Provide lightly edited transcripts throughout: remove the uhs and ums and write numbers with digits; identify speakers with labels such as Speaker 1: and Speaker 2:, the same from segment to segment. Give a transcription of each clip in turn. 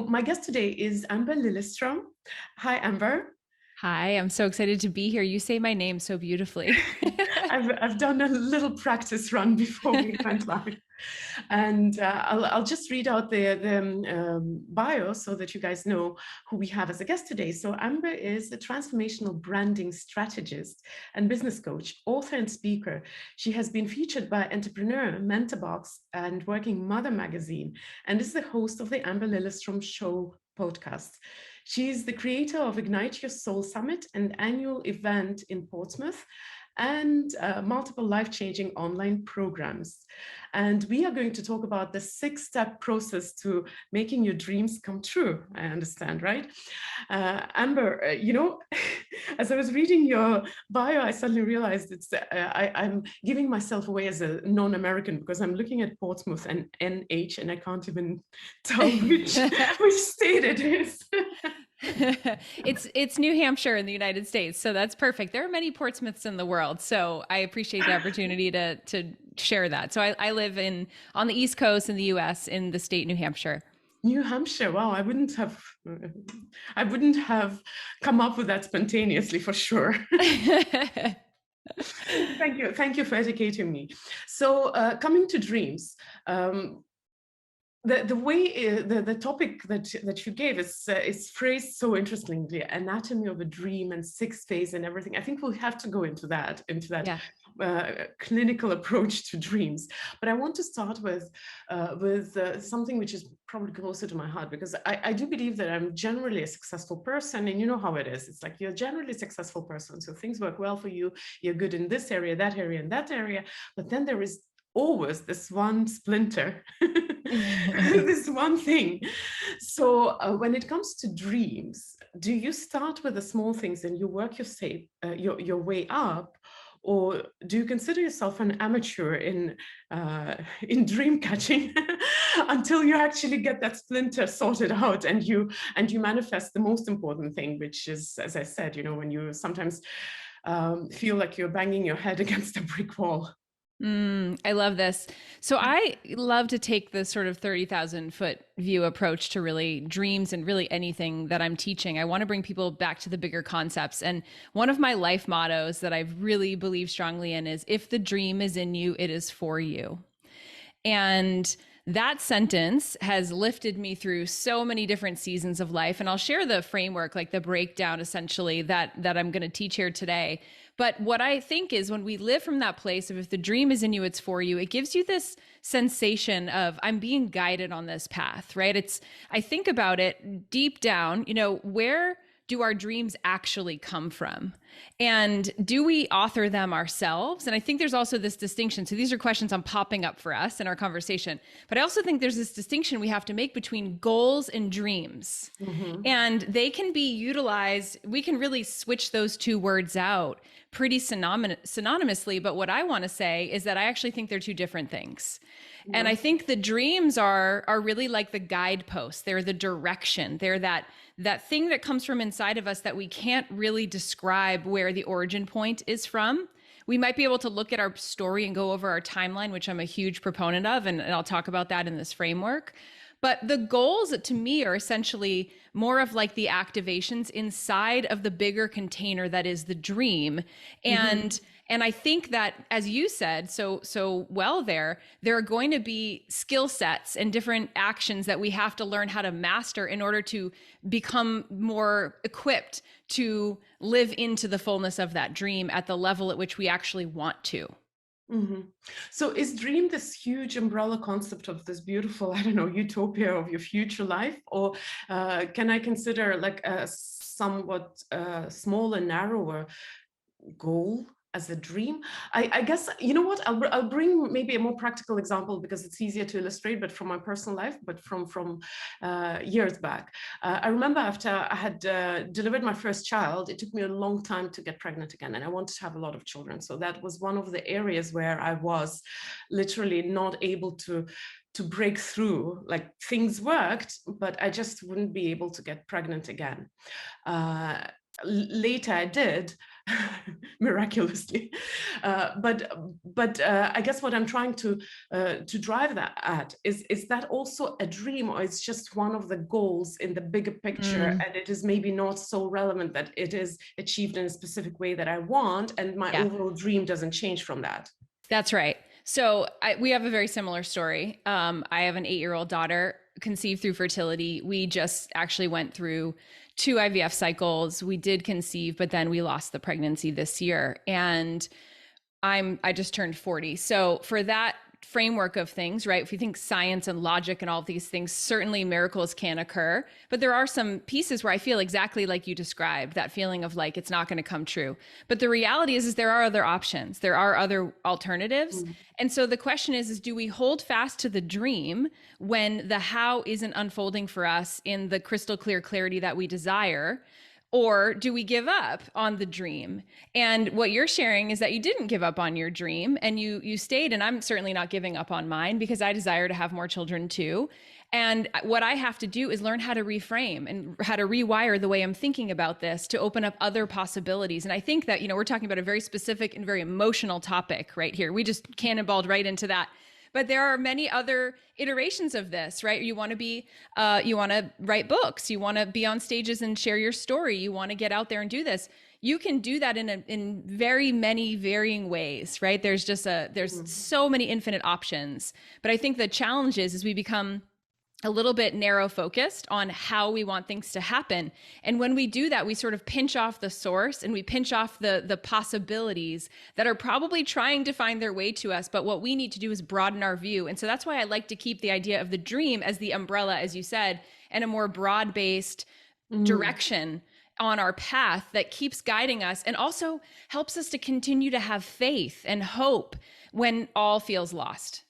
Speaker 1: my guest today is Amber Lilyestrom. Hi, Amber.
Speaker 2: Hi, I'm so excited to be here. You say my name so beautifully.
Speaker 1: I've done a little practice run before we went live, and I'll just read out the bio so that you guys know who we have as a guest today. So Amber is a transformational branding strategist and business coach, author and speaker. She has been featured by Entrepreneur, Mentorbox, and Working Mother magazine, and is the host of the Amber Lilyestrom Show podcast. She is the creator of Ignite Your Soul Summit, an annual event in Portsmouth, and multiple life-changing online programs. And we are going to talk about the 6-step process to making your dreams come true, I understand, right? Amber, as I was reading your bio, I suddenly realized I'm giving myself away as a non-American because I'm looking at Portsmouth and NH, and I can't even tell which state it is.
Speaker 2: It's New Hampshire in the United States, so that's perfect. There are many Portsmouths in the world, so I appreciate the opportunity to share that. So I live on the East Coast in the U.S. in the state New Hampshire.
Speaker 1: New Hampshire. Wow, I wouldn't have come up with that spontaneously for sure. Thank you for educating me. So, coming to dreams. The way the topic that you gave is phrased so interestingly: anatomy of a dream and 6 phase and everything. I think we'll have to go into that
Speaker 2: Yeah.
Speaker 1: clinical approach to dreams. But I want to start with something which is probably closer to my heart, because I do believe that I'm generally a successful person, and you know how it is. It's like you're generally a successful person, so things work well for you. You're good in this area, that area, and that area. But then there is always this one splinter, this one thing. So when it comes to dreams, do you start with the small things and you work your way up, or do you consider yourself an amateur in dream catching until you actually get that splinter sorted out and you manifest the most important thing, which is, as I said, when you sometimes feel like you're banging your head against a brick wall?
Speaker 2: I love this. So I love to take the sort of 30,000-foot view approach to really dreams and really anything that I'm teaching. I want to bring people back to the bigger concepts. And one of my life mottos that I really believe strongly in is, if the dream is in you, it is for you. And that sentence has lifted me through so many different seasons of life. And I'll share the framework, like the breakdown essentially that I'm going to teach here today. But what I think is, when we live from that place of, if the dream is in you, it's for you, it gives you this sensation of, I'm being guided on this path, right? I think about it deep down, where do our dreams actually come from? And do we author them ourselves? And I think there's also this distinction. So these are questions I'm popping up for us in our conversation. But I also think there's this distinction we have to make between goals and dreams.
Speaker 1: Mm-hmm.
Speaker 2: And they can be utilized. We can really switch those two words out pretty synonymously. But what I want to say is that I actually think they're two different things.
Speaker 1: Yeah.
Speaker 2: And I think the dreams are really like the guideposts. They're the direction. They're that thing that comes from inside of us that we can't really describe where the origin point is from. We might be able to look at our story and go over our timeline, which I'm a huge proponent of, and I'll talk about that in this framework. But the goals, to me, are essentially more of like the activations inside of the bigger container that is the dream. And I think that, as you said so well there are going to be skill sets and different actions that we have to learn how to master in order to become more equipped to live into the fullness of that dream at the level at which we actually want to.
Speaker 1: Mm-hmm. So is dream this huge umbrella concept of this beautiful, I don't know, utopia of your future life? Or can I consider like a somewhat smaller, narrower goal as a dream? I guess, you know what, I'll bring maybe a more practical example because it's easier to illustrate, but from my personal life, but from years back. I remember after I had delivered my first child, it took me a long time to get pregnant again, and I wanted to have a lot of children. So that was one of the areas where I was literally not able to break through. Like, things worked, but I just wouldn't be able to get pregnant again. Later I did, miraculously. But I guess what I'm trying to drive that at is that also a dream, or it's just one of the goals in the bigger picture, and it is maybe not so relevant that it is achieved in a specific way that I want, and my overall dream doesn't change from that.
Speaker 2: That's right. So we have a very similar story. I have an 8-year-old daughter conceived through fertility. We just actually went through 2 IVF cycles. We did conceive, but then we lost the pregnancy this year. And I just turned 40. So for that framework of things, right? If you think science and logic and all of these things, certainly miracles can occur. But there are some pieces where I feel exactly like you described, that feeling of like, it's not going to come true. But the reality is there are other options. There are other alternatives. And so the question is do we hold fast to the dream when the how isn't unfolding for us in the crystal clear clarity that we desire? Or do we give up on the dream? And what you're sharing is that you didn't give up on your dream and you stayed, and I'm certainly not giving up on mine because I desire to have more children too. And what I have to do is learn how to reframe and how to rewire the way I'm thinking about this to open up other possibilities. And I think that, we're talking about a very specific and very emotional topic right here. We just cannonballed right into that. But there are many other iterations of this, right? You want to write books, you want to be on stages and share your story, you want to get out there and do this. You can do that in very many varying ways, right? There's so many infinite options. But I think the challenge is we become a little bit narrow focused on how we want things to happen. And when we do that, we sort of pinch off the source and we pinch off the possibilities that are probably trying to find their way to us. But what we need to do is broaden our view. And so that's why I like to keep the idea of the dream as the umbrella, as you said, and a more broad-based direction on our path that keeps guiding us and also helps us to continue to have faith and hope when all feels lost.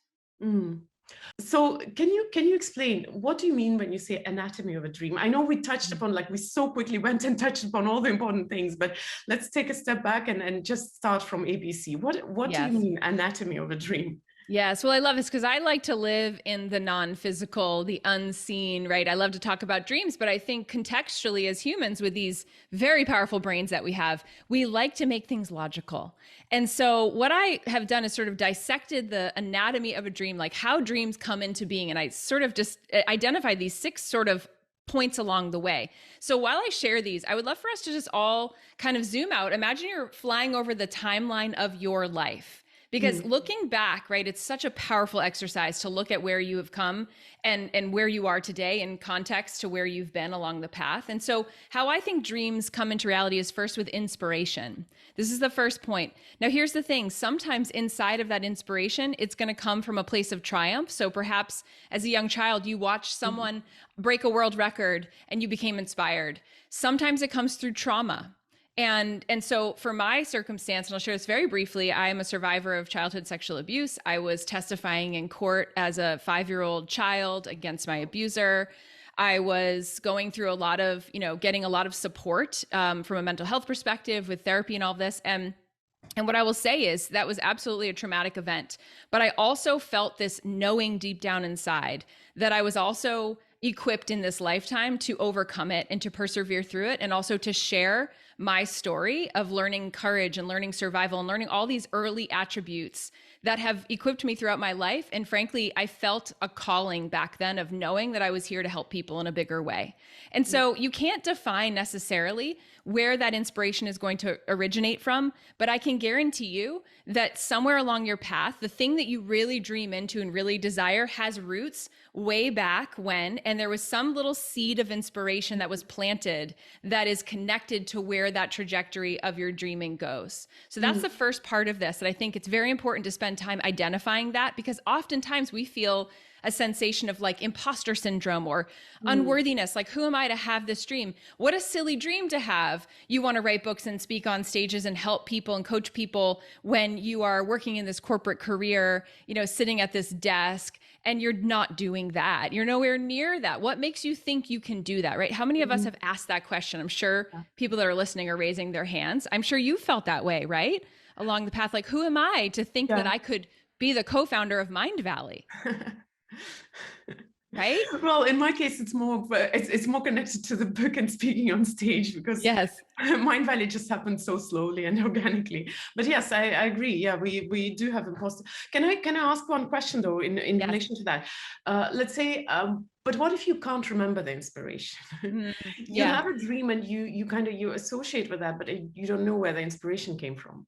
Speaker 1: So can you explain, what do you mean when you say anatomy of a dream? I know we touched upon, like we so quickly went and touched upon all the important things, but let's take a step back and just start from ABC. What do you mean anatomy of a dream?
Speaker 2: Yes. Well, I love this because I like to live in the non-physical, the unseen, right? I love to talk about dreams, but I think contextually as humans with these very powerful brains that we have, we like to make things logical. And so what I have done is sort of dissected the anatomy of a dream, like how dreams come into being. And I sort of just identified these 6 sort of points along the way. So while I share these, I would love for us to just all kind of zoom out. Imagine you're flying over the timeline of your life. Because looking back, right, it's such a powerful exercise to look at where you have come and where you are today in context to where you've been along the path. And so how I think dreams come into reality is first with inspiration. This is the first point. Now, here's the thing. Sometimes inside of that inspiration, it's going to come from a place of triumph. So perhaps as a young child, you watched someone break a world record and you became inspired. Sometimes it comes through trauma. And so for my circumstance, and I'll share this very briefly, I am a survivor of childhood sexual abuse. I was testifying in court as a 5-year-old child against my abuser. I was going through a lot of, getting a lot of support from a mental health perspective with therapy and all this. And what I will say is that was absolutely a traumatic event. But I also felt this knowing deep down inside that I was also equipped in this lifetime to overcome it and to persevere through it, and also to share my story of learning courage and learning survival and learning all these early attributes that have equipped me throughout my life. And frankly, I felt a calling back then of knowing that I was here to help people in a bigger way. And so you can't define necessarily where that inspiration is going to originate from, but I can guarantee you that somewhere along your path, the thing that you really dream into and really desire has roots way back when, and there was some little seed of inspiration that was planted that is connected to where that trajectory of your dreaming goes. So that's the first part of this. And I think it's very important to spend time identifying that, because oftentimes we feel a sensation of like imposter syndrome or unworthiness. Like, who am I to have this dream? What a silly dream to have. You want to write books and speak on stages and help people and coach people when you are working in this corporate career, sitting at this desk, and you're not doing that. You're nowhere near that. What makes you think you can do that, right? How many of us have asked that question? I'm sure people that are listening are raising their hands. I'm sure you felt that way, right? Along the path, like, who am I to think that I could be the co-founder of Mind Valley? right?
Speaker 1: Well, in my case, it's more connected to the book and speaking on stage, because
Speaker 2: Yes.
Speaker 1: Mind Valley just happened so slowly and organically. But yes, I agree. Yeah, we do have imposter. Can I ask one question though in
Speaker 2: Yes.
Speaker 1: relation to that? Let's say, but what if you can't remember the inspiration? You
Speaker 2: Yeah.
Speaker 1: have a dream and you associate with that, but you don't know where the inspiration came from.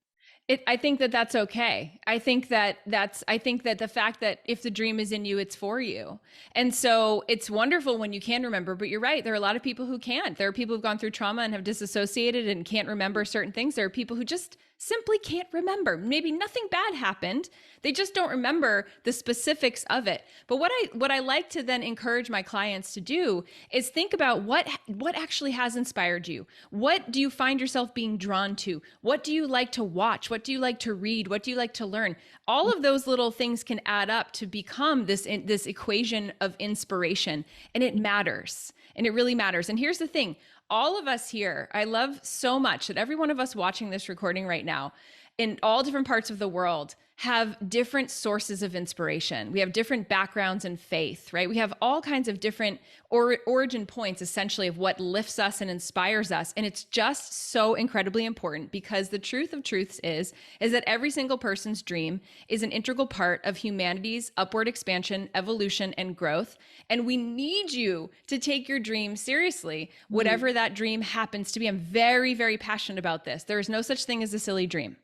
Speaker 2: I think that that's okay. I think that the fact that if the dream is in you, it's for you. And so it's wonderful when you can remember, but you're right. There are a lot of people who can't. There are people who've gone through trauma and have disassociated and can't remember certain things. There are people who just simply can't remember. Maybe nothing bad happened. They just don't remember the specifics of it. But what I like to then encourage my clients to do is think about what actually has inspired you. What do you find yourself being drawn to? What do you like to watch? What do you like to read? What do you like to learn? All of those little things can add up to become this equation of inspiration, and it matters. And it really matters. And here's the thing, all of us here, I love so much that every one of us watching this recording right now in all different parts of the world have different sources of inspiration. We have different backgrounds in faith, right? We have all kinds of different origin points, essentially, of what lifts us and inspires us. And it's just so incredibly important, because the truth of truths is that every single person's dream is an integral part of humanity's upward expansion, evolution, and growth. And we need you to take your dream seriously, whatever that dream happens to be. I'm very, very passionate about this. There is no such thing as a silly dream.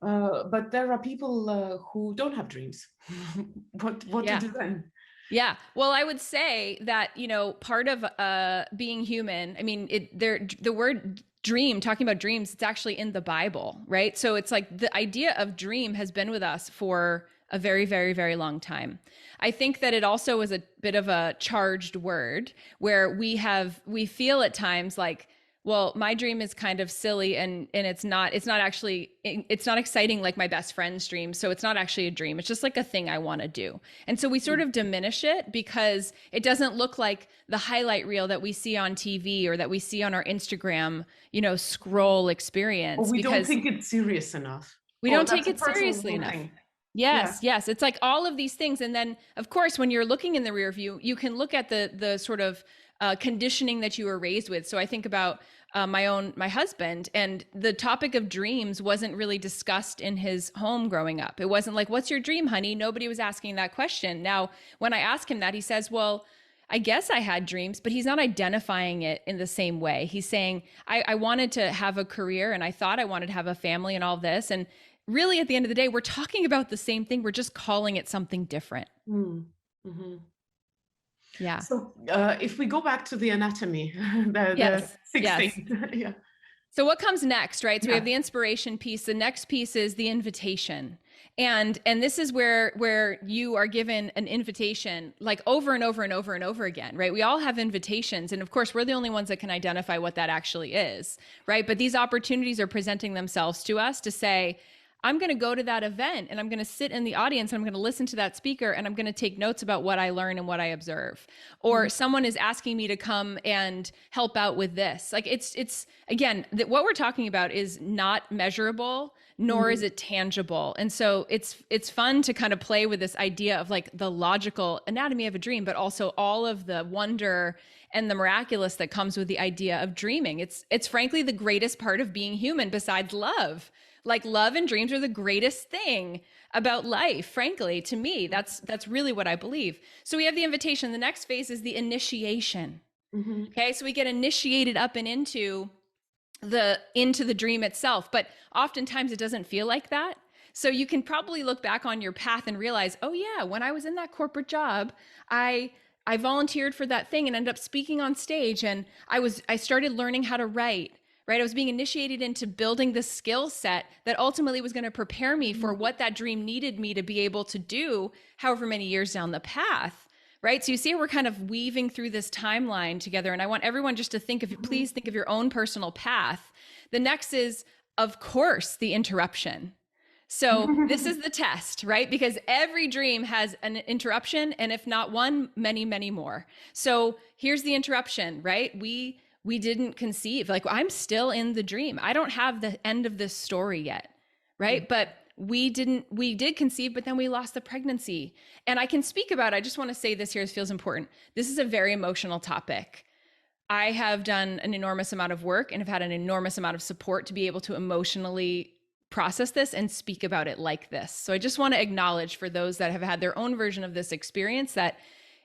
Speaker 1: But there are people who don't have dreams. What to do then?
Speaker 2: Yeah. Well, I would say that, part of being human, I mean, the word dream, talking about dreams, it's actually in the Bible, right? So it's like the idea of dream has been with us for a very, very, very long time. I think that it also is a bit of a charged word, where we feel at times like, well, my dream is kind of silly and it's not exciting like my best friend's dream. So it's not actually a dream. It's just like a thing I want to do. And so we sort of diminish it because it doesn't look like the highlight reel that we see on TV or that we see on our Instagram, scroll experience.
Speaker 1: Or we don't think it's serious enough.
Speaker 2: We don't take it seriously enough. Yes,
Speaker 1: yeah.
Speaker 2: yes. It's like all of these things. And then, of course, when you're looking in the rear view, you can look at the sort of conditioning that you were raised with. So I think about my husband, and the topic of dreams wasn't really discussed in his home growing up. It wasn't like, what's your dream, honey? Nobody was asking that question. Now, when I ask him that, he says, well, I guess I had dreams, but he's not identifying it in the same way. He's saying, I wanted to have a career and I thought I wanted to have a family and all this. And really, at the end of the day, we're talking about the same thing. We're just calling it something different.
Speaker 1: Mm-hmm.
Speaker 2: Yeah.
Speaker 1: So if we go back to the anatomy, the 16. Yeah.
Speaker 2: So what comes next, right? So we have the inspiration piece. The next piece is the invitation. And this is where you are given an invitation like over and over and over and over again, right? We all have invitations. And of course, we're the only ones that can identify what that actually is, right? But these opportunities are presenting themselves to us to say, I'm going to go to that event and I'm going to sit in the audience and I'm going to listen to that speaker and I'm going to take notes about what I learn and what I observe. Or someone is asking me to come and help out with this. Like it's again, what we're talking about is not measurable, nor is it tangible. And so it's fun to kind of play with this idea of like the logical anatomy of a dream, but also all of the wonder and the miraculous that comes with the idea of dreaming. It's frankly the greatest part of being human besides love. Like love and dreams are the greatest thing about life, frankly, to me. That's really what I believe. So we have the invitation. The next phase is the initiation. Okay, so we get initiated up and into the dream itself, but oftentimes it doesn't feel like that. So you can probably look back on your path and realize, oh yeah, when I was in that corporate job, I volunteered for that thing and ended up speaking on stage, and I started learning how to write. Right? I was being initiated into building the skill set that ultimately was going to prepare me for what that dream needed me to be able to do however many years down the path. Right? So you see, we're kind of weaving through this timeline together. And I want everyone just to please think of your own personal path. The next is, of course, the interruption. So this is the test, right? Because every dream has an interruption, and if not one, many, many more. So here's the interruption, right? We didn't conceive, like I'm still in the dream. I don't have the end of this story yet, right? But we did conceive, but then we lost the pregnancy. And I can speak about, I just want to say this here, it feels important. This is a very emotional topic. I have done an enormous amount of work and have had an enormous amount of support to be able to emotionally process this and speak about it like this. So I just want to acknowledge for those that have had their own version of this experience that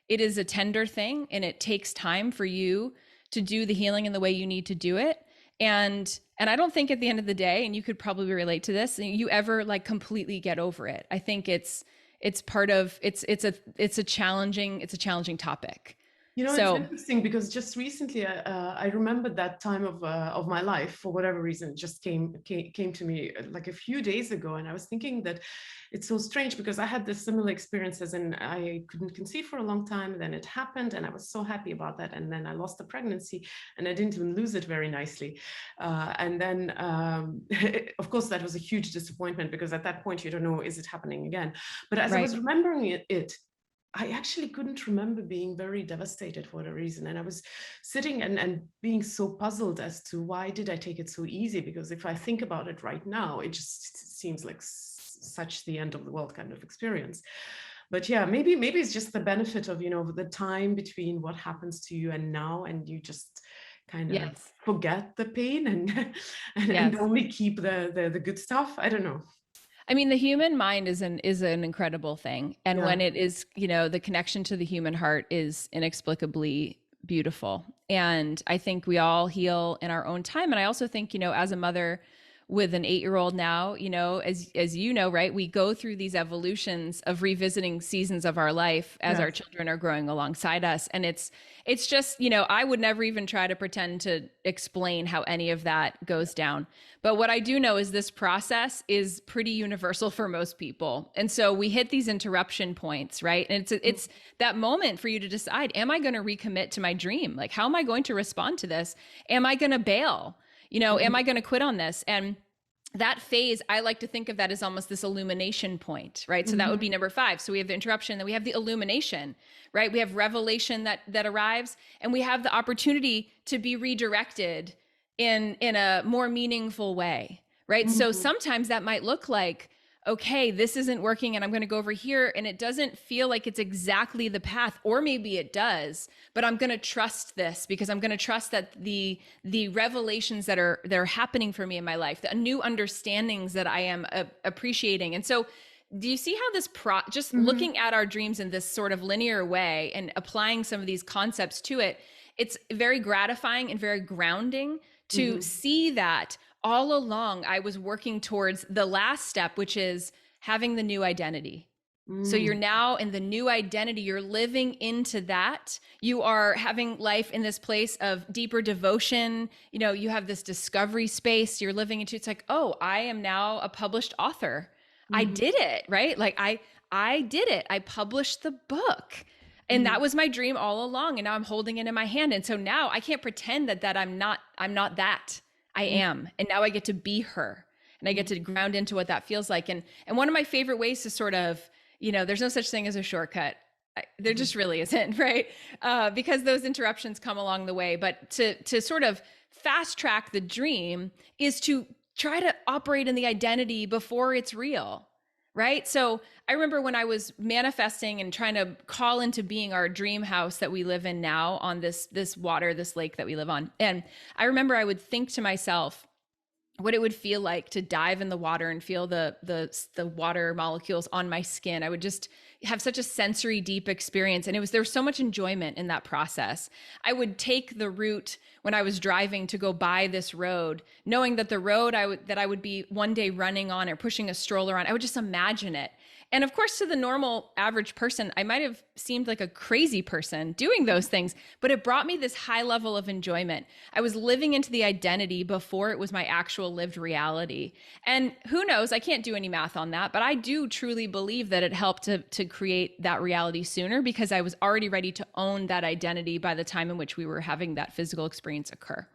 Speaker 2: it is a tender thing and it takes time for you to do the healing in the way you need to do it. And I don't think at the end of the day, and you could probably relate to this, you ever like completely get over it. I think it's part of, it's a challenging topic.
Speaker 1: You know, it's interesting because just recently I remembered that time of my life, for whatever reason, it just came to me like a few days ago. And I was thinking that it's so strange because I had this similar experiences and I couldn't conceive for a long time. Then it happened and I was so happy about that. And then I lost the pregnancy and I didn't even lose it very nicely. And then, of course, that was a huge disappointment because at that point, you don't know, is it happening again? But as I was remembering it, I actually couldn't remember being very devastated for whatever reason. And I was sitting and being so puzzled as to why did I take it so easy? Because if I think about it right now, it just seems like such the end of the world kind of experience. But yeah, maybe it's just the benefit of, you know, the time between what happens to you and now, and you just kind of forget the pain and only keep the good stuff. I don't know.
Speaker 2: I mean, the human mind is an incredible thing. And when it is, you know, the connection to the human heart is inexplicably beautiful. And I think we all heal in our own time. And I also think, you know, as a mother with an 8-year-old now, you know, as you know, right, we go through these evolutions of revisiting seasons of our life as our children are growing alongside us. And it's just, you know, I would never even try to pretend to explain how any of that goes down. But what I do know is this process is pretty universal for most people. And so we hit these interruption points, right? And it's that moment for you to decide, am I going to recommit to my dream? Like, how am I going to respond to this? Am I going to bail? You know, am I going to quit on this? And that phase, I like to think of that as almost this illumination point, right? So that would be number 5. So we have the interruption, then we have the illumination, right? We have revelation that arrives, and we have the opportunity to be redirected in a more meaningful way, right? So sometimes that might look like, okay, this isn't working and I'm going to go over here and it doesn't feel like it's exactly the path, or maybe it does, but I'm going to trust this because I'm going to trust that the revelations that are happening for me in my life, the new understandings that I am appreciating. And so do you see how this just looking at our dreams in this sort of linear way and applying some of these concepts to it, it's very gratifying and very grounding to see that all along I was working towards the last step, which is having the new identity. So you're now in the new identity, you're living into that. You are having life in this place of deeper devotion. You know, you have this discovery space you're living into. It's like, oh, I am now a published author. I did it, right? Like I did it. I published the book. And that was my dream all along. And now I'm holding it in my hand. And so now I can't pretend that I'm not that. I am. And now I get to be her. And I get to ground into what that feels like. And one of my favorite ways to sort of, you know, there's no such thing as a shortcut. There just really isn't, right? Because those interruptions come along the way. But to sort of fast track the dream is to try to operate in the identity before it's real. Right. So I remember when I was manifesting and trying to call into being our dream house that we live in now on this water, this lake that we live on. And I remember I would think to myself what it would feel like to dive in the water and feel the water molecules on my skin. I would just have such a sensory deep experience. And there was so much enjoyment in that process. I would take the route when I was driving to go by this road, knowing that the road that I would be one day running on or pushing a stroller on, I would just imagine it. And of course, to the normal average person, I might have seemed like a crazy person doing those things, but it brought me this high level of enjoyment. I was living into the identity before it was my actual lived reality. And who knows, I can't do any math on that, but I do truly believe that it helped to create that reality sooner because I was already ready to own that identity by the time in which we were having that physical experience occur.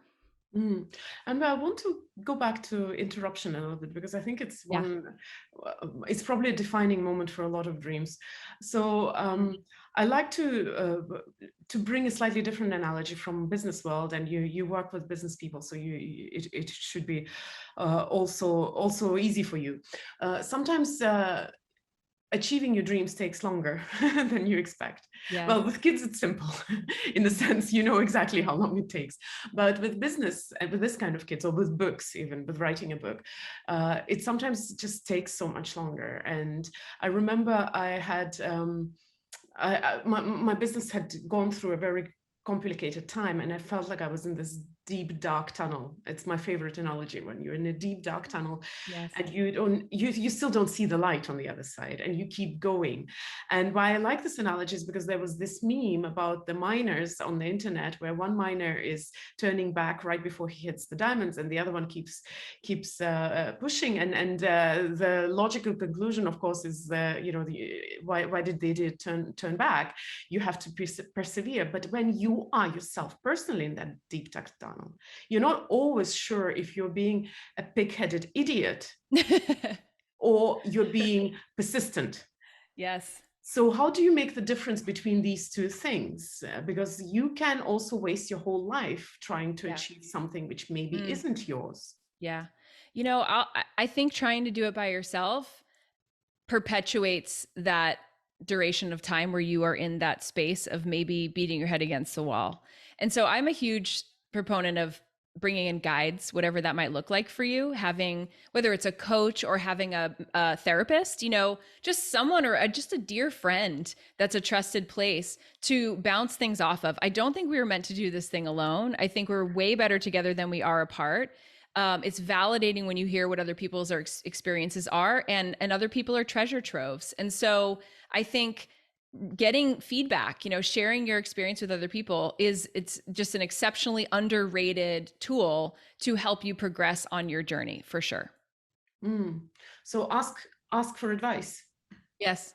Speaker 1: Mm. And I want to go back to interruption a little bit because I think it's
Speaker 2: Yeah.
Speaker 1: it's probably a defining moment for a lot of dreams. So I like to bring a slightly different analogy from business world, and you work with business people, so it should be also easy for you. Sometimes achieving your dreams takes longer than you expect.
Speaker 2: Yes.
Speaker 1: Well, with kids, it's simple in the sense you know exactly how long it takes. But with business and with this kind of kids, or with books, even with writing a book, it sometimes just takes so much longer. And I remember I had my business had gone through a very complicated time, and I felt like I was in this deep dark tunnel. It's my favorite analogy, when you're in a deep dark tunnel
Speaker 2: Yes.
Speaker 1: and you still don't see the light on the other side, and you keep going. And why I like this analogy is because there was this meme about the miners on the internet, where one miner is turning back right before he hits the diamonds, and the other one keeps pushing. And the logical conclusion, of course, is why did they turn back? You have to persevere. But when you are yourself personally in that deep dark tunnel, you're not always sure if you're being a pig-headed idiot or you're being persistent.
Speaker 2: Yes.
Speaker 1: So how do you make the difference between these two things? Because you can also waste your whole life trying to
Speaker 2: Yeah.
Speaker 1: achieve something which maybe isn't yours.
Speaker 2: Yeah. I think trying to do it by yourself perpetuates that duration of time where you are in that space of maybe beating your head against the wall. And so I'm a huge proponent of bringing in guides, whatever that might look like for you, having, whether it's a coach or having a therapist, just someone or just a dear friend that's a trusted place to bounce things off of. I don't think we were meant to do this thing alone. I think we're way better together than we are apart. It's validating when you hear what other people's experiences are, and other people are treasure troves. And so I think getting feedback, sharing your experience with other people it's just an exceptionally underrated tool to help you progress on your journey, for sure.
Speaker 1: So ask for advice.
Speaker 2: Yes.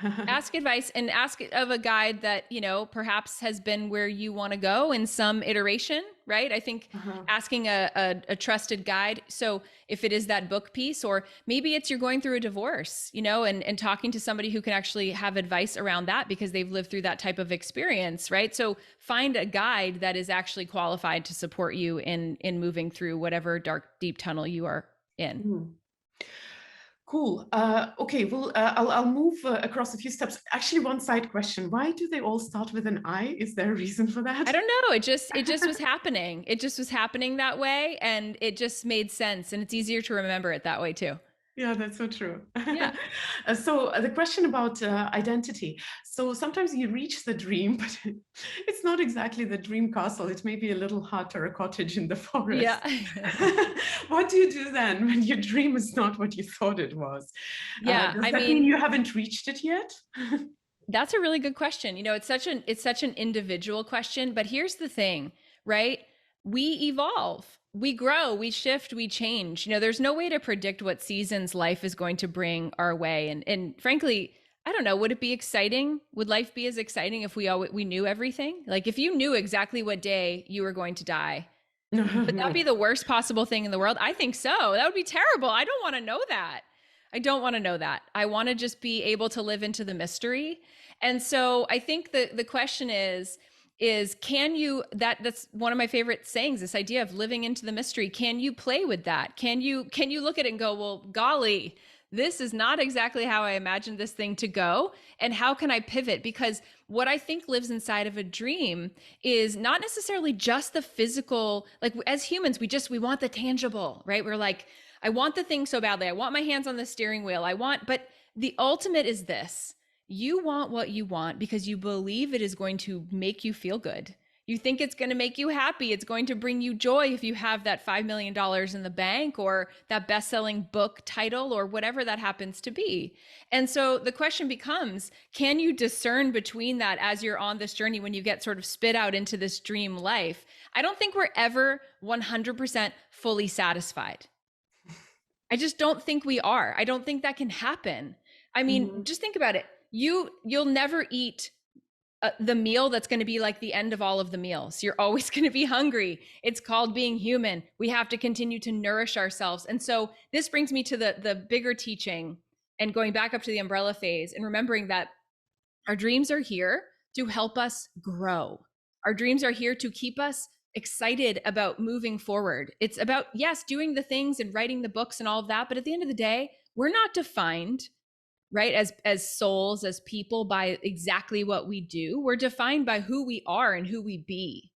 Speaker 2: Ask advice, and ask of a guide that perhaps has been where you want to go in some iteration, right? I think asking a trusted guide, so if it is that book piece, or maybe it's you're going through a divorce, and talking to somebody who can actually have advice around that because they've lived through that type of experience, right? So find a guide that is actually qualified to support you in moving through whatever dark deep tunnel you are in.
Speaker 1: Cool. Okay, well, I'll move across a few steps. Actually, one side question: why do they all start with an I? Is there a reason for that?
Speaker 2: I don't know. It just was happening. It just was happening that way, and it just made sense, and it's easier to remember it that way too.
Speaker 1: Yeah, that's so true.
Speaker 2: Yeah.
Speaker 1: So the question about identity. So sometimes you reach the dream, but it's not exactly the dream castle. It may be a little hut or a cottage in the forest.
Speaker 2: Yeah.
Speaker 1: What do you do then when your dream is not what you thought it was?
Speaker 2: Yeah.
Speaker 1: Does
Speaker 2: I
Speaker 1: that mean
Speaker 2: mean,
Speaker 1: you haven't reached it yet?
Speaker 2: that's a really good question. It's such an individual question, but here's the thing, right? We evolve, we grow, we shift, we change. There's no way to predict what seasons life is going to bring our way. And frankly, I don't know, would it be exciting? Would life be as exciting if we knew everything? Like if you knew exactly what day you were going to die, would that be
Speaker 1: No.
Speaker 2: the worst possible thing in the world? I think so. That would be terrible. I don't want to know that. I don't want to know that. I want to just be able to live into the mystery. And so I think the question is can you, that's one of my favorite sayings, this idea of living into the mystery. Can you play with that? Can you look at it and go, well, golly, this is not exactly how I imagined this thing to go. And how can I pivot? Because what I think lives inside of a dream is not necessarily just the physical, like as humans, we want the tangible, right? We're like, I want the thing so badly. I want my hands on the steering wheel. But the ultimate is this. You want what you want because you believe it is going to make you feel good. You think it's going to make you happy. It's going to bring you joy if you have that $5 million in the bank, or that best-selling book title, or whatever that happens to be. And so the question becomes, can you discern between that as you're on this journey when you get sort of spit out into this dream life? I don't think we're ever 100% fully satisfied. I just don't think we are. I don't think that can happen. I mean, just think about it. You'll never eat the meal that's going to be like the end of all of the meals. You're always going to be hungry. It's called being human. We have to continue to nourish ourselves. And so this brings me to the bigger teaching and going back up to the umbrella phase and remembering that our dreams are here to help us grow. Our dreams are here to keep us excited about moving forward. It's about, yes, doing the things and writing the books and all of that. But at the end of the day, we're not defined, right, as souls, as people, by exactly what we do. We're defined by who we are and who we be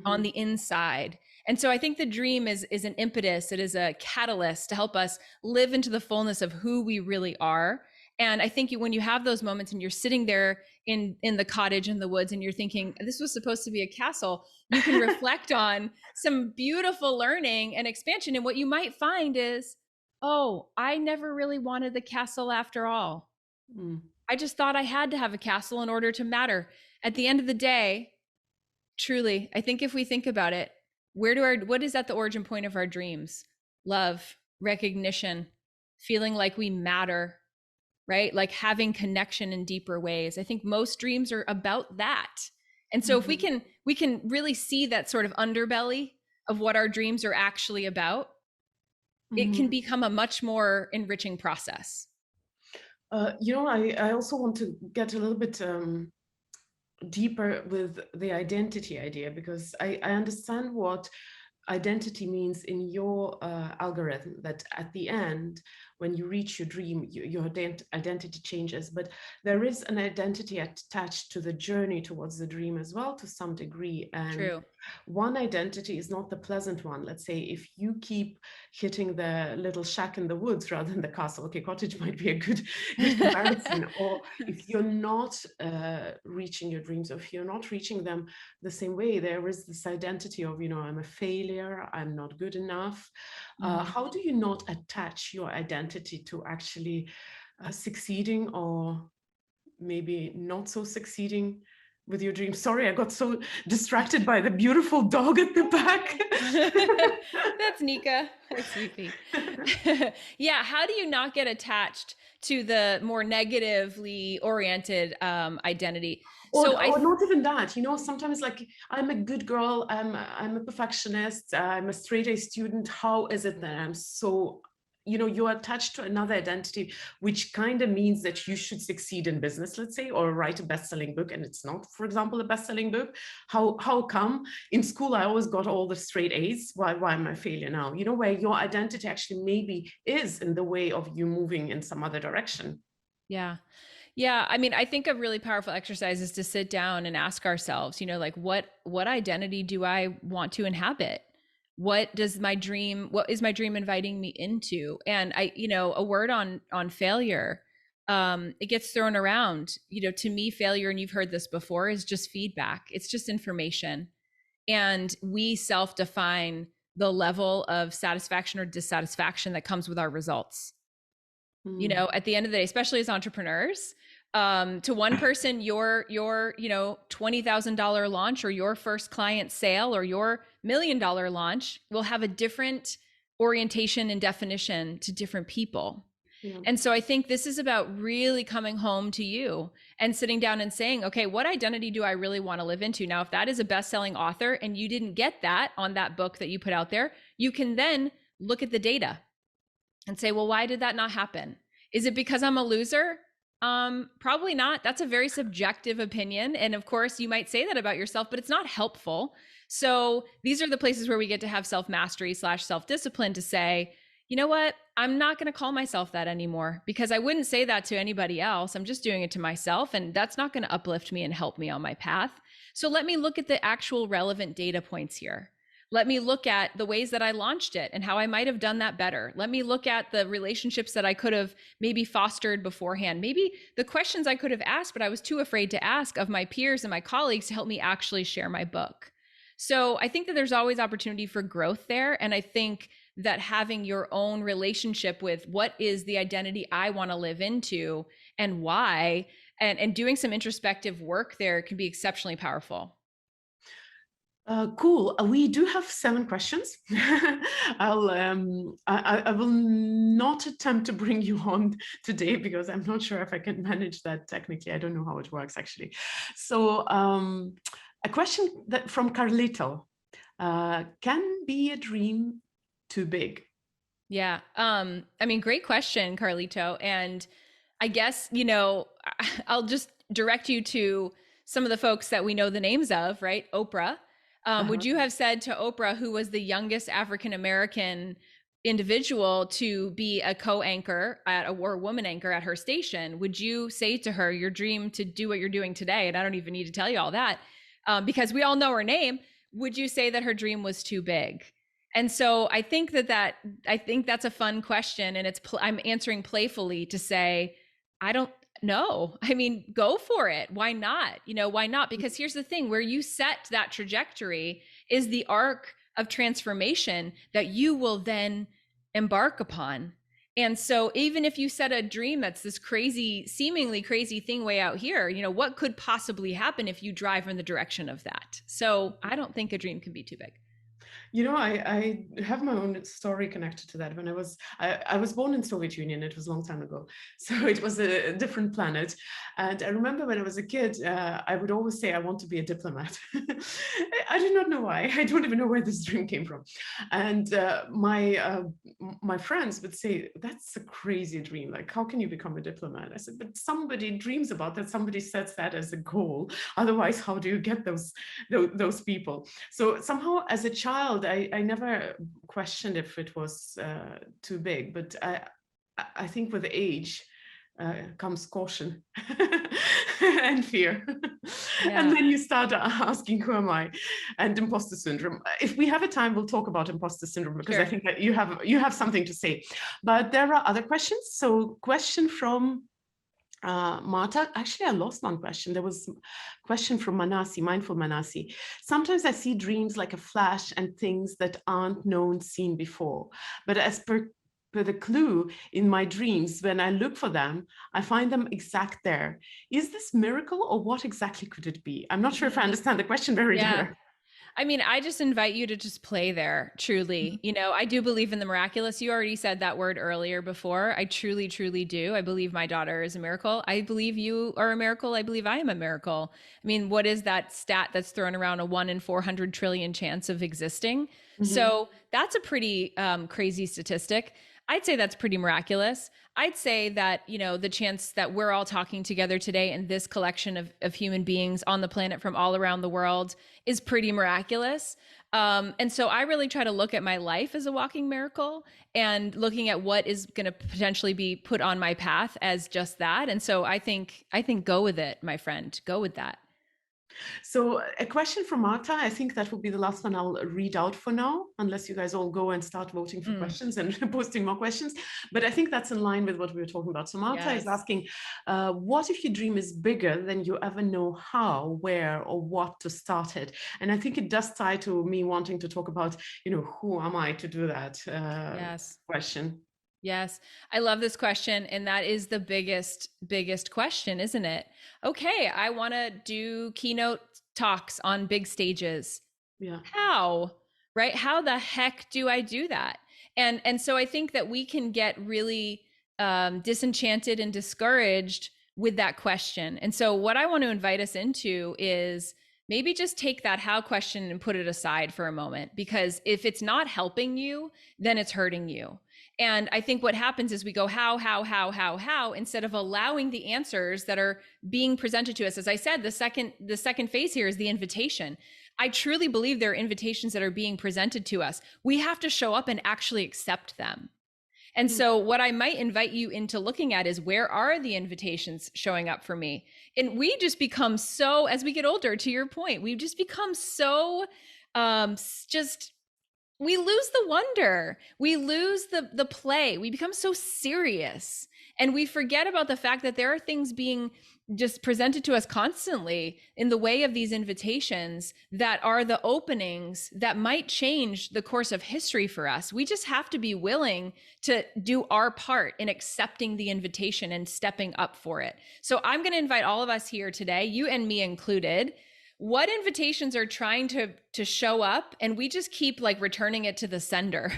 Speaker 2: on the inside. And so I think the dream is an impetus. It is a catalyst to help us live into the fullness of who we really are. And I think when you have those moments and you're sitting there in the cottage in the woods and you're thinking, this was supposed to be a castle, you can reflect on some beautiful learning and expansion. And what you might find is, oh, I never really wanted the castle after all. I just thought I had to have a castle in order to matter. At the end of the day, truly, I think if we think about it, what is at the origin point of our dreams? Love, recognition, feeling like we matter, right? Like having connection in deeper ways. I think most dreams are about that. And so if we can really see that sort of underbelly of what our dreams are actually about, it can become a much more enriching process.
Speaker 1: I also want to get a little bit deeper with the identity idea, because I understand what identity means in your algorithm, that at the end, when you reach your dream, your identity changes, but there is an identity attached to the journey towards the dream as well, to some degree. And
Speaker 2: True.
Speaker 1: One identity is not the pleasant one. Let's say if you keep hitting the little shack in the woods rather than the castle, okay, cottage might be a good comparison. Or if you're not reaching your dreams, or if you're not reaching them the same way, there is this identity of, I'm a failure, I'm not good enough. How do you not attach your identity to actually succeeding, or maybe not so succeeding with your dreams? Sorry, I got so distracted by the beautiful dog at the back.
Speaker 2: That's Nika. Hi, sweetie. Yeah, how do you not get attached to the more negatively oriented identity?
Speaker 1: Or not even that, sometimes like, I'm a good girl, I'm a perfectionist, I'm a straight A student. How is it that I'm so, you're attached to another identity, which kind of means that you should succeed in business, let's say, or write a best-selling book, and it's not, for example, a best-selling book. How come in school I always got all the straight A's? Why am I a failure now? Where your identity actually maybe is in the way of you moving in some other direction.
Speaker 2: Yeah. Yeah. I mean, I think a really powerful exercise is to sit down and ask ourselves, like, what identity do I want to inhabit? What is my dream inviting me into? And a word on failure, it gets thrown around, to me, failure, and you've heard this before, is just feedback. It's just information. And we self-define the level of satisfaction or dissatisfaction that comes with our results. At the end of the day, especially as entrepreneurs, to one person, your $20,000 launch, or your first client sale, or your $1 million launch will have a different orientation and definition to different people. Yeah. And so I think this is about really coming home to you and sitting down and saying, okay, what identity do I really want to live into? Now, if that is a best-selling author and you didn't get that on that book that you put out there, you can then look at the data and say, well, why did that not happen? Is it because I'm a loser? Probably not. That's a very subjective opinion. And of course, you might say that about yourself, but it's not helpful. So these are the places where we get to have self-mastery / self-discipline to say, you know what? I'm not going to call myself that anymore, because I wouldn't say that to anybody else. I'm just doing it to myself, and that's not going to uplift me and help me on my path. So let me look at the actual relevant data points here. Let me look at the ways that I launched it and how I might have done that better. Let me look at the relationships that I could have maybe fostered beforehand. Maybe the questions I could have asked, but I was too afraid to ask, of my peers and my colleagues to help me actually share my book. So I think that there's always opportunity for growth there. And I think that having your own relationship with what is the identity I want to live into and why, and doing some introspective work there can be exceptionally powerful.
Speaker 1: Cool. We do have 7 questions. I will not attempt to bring you on today because I'm not sure if I can manage that technically. I don't know how it works actually. So a question from Carlito. Can be a dream too big?
Speaker 2: Yeah. I mean, great question, Carlito. And I guess, I'll just direct you to some of the folks that we know the names of, right? Oprah. Would
Speaker 1: Uh-huh.
Speaker 2: you have said to Oprah, who was the youngest African American individual to be a co-anchor at a war woman anchor at her station, would you say to her, your dream to do what you're doing today, and I don't even need to tell you all that, because we all know her name, would you say that her dream was too big? And so I think that's a fun question, and I'm answering playfully to say, I don't know. I mean, go for it. Why not? Why not? Because here's the thing, where you set that trajectory is the arc of transformation that you will then embark upon. And so even if you set a dream that's this crazy, seemingly crazy thing way out here, what could possibly happen if you drive in the direction of that? So I don't think a dream can be too big.
Speaker 1: I have my own story connected to that. When I was born in Soviet Union, it was a long time ago. So it was a different planet. And I remember when I was a kid, I would always say, I want to be a diplomat. I do not know why. I don't even know where this dream came from. And my friends would say, that's a crazy dream. Like, how can you become a diplomat? I said, but somebody dreams about that. Somebody sets that as a goal. Otherwise, how do you get those people? So somehow as a child, I never questioned if it was too big, but I think with age comes caution and fear.
Speaker 2: Yeah.
Speaker 1: And then you start asking, who am I? And imposter syndrome. If we have a time, we'll talk about imposter syndrome, because
Speaker 2: Sure.
Speaker 1: I think that you have something to say. But there are other questions. So question from Marta, actually, I lost one question. There was a question from Manasi, Mindful Manasi. Sometimes I see dreams like a flash and things that aren't known, seen before. But as per the clue in my dreams, when I look for them, I find them exact there. Is this miracle, or what exactly could it be? I'm not sure if I understand the question very
Speaker 2: Yeah.
Speaker 1: direct.
Speaker 2: I mean, I just invite you to just play there, truly. I do believe in the miraculous. You already said that word earlier before. I truly, truly do. I believe my daughter is a miracle. I believe you are a miracle. I believe I am a miracle. I mean, what is that stat that's thrown around, a 1 in 400 trillion chance of existing?
Speaker 1: Mhm.
Speaker 2: So that's a pretty crazy statistic. I'd say that's pretty miraculous. I'd say that, the chance that we're all talking together today in this collection of human beings on the planet from all around the world is pretty miraculous. And so I really try to look at my life as a walking miracle, and looking at what is going to potentially be put on my path as just that. And so I think go with it, my friend. Go with that.
Speaker 1: So a question from Marta. I think that will be the last one I'll read out for now, unless you guys all go and start voting for
Speaker 2: Mm,
Speaker 1: questions and posting more questions. But I think that's in line with what we were talking about. So Marta is
Speaker 2: yes.
Speaker 1: asking, what if your dream is bigger than you ever know how, where, or what to start it? And I think it does tie to me wanting to talk about, who am I to do that
Speaker 2: Yes.
Speaker 1: question.
Speaker 2: Yes, I love this question. And that is the biggest question, isn't it? Okay, I want to do keynote talks on big stages.
Speaker 1: Yeah.
Speaker 2: How? Right? How the heck do I do that? And so I think that we can get really disenchanted and discouraged with that question. And so what I want to invite us into is maybe just take that how question and put it aside for a moment, because if it's not helping you, then it's hurting you. And I think what happens is we go how, instead of allowing the answers that are being presented to us. As I said, the second phase here is the invitation. I truly believe there are invitations that are being presented to us. We have to show up and actually accept them. And so, what I might invite you into looking at is, where are the invitations showing up for me? And we just become so, as we get older, to your point, we just become so just we lose the wonder, we lose the play, we become so serious, and we forget about the fact that there are things being just presented to us constantly in the way of these invitations that are the openings that might change the course of history for us. We just have to be willing to do our part in accepting the invitation and stepping up for it. So I'm going to invite all of us here today, you and me included. what invitations are trying to show up, and we just keep like returning it to the sender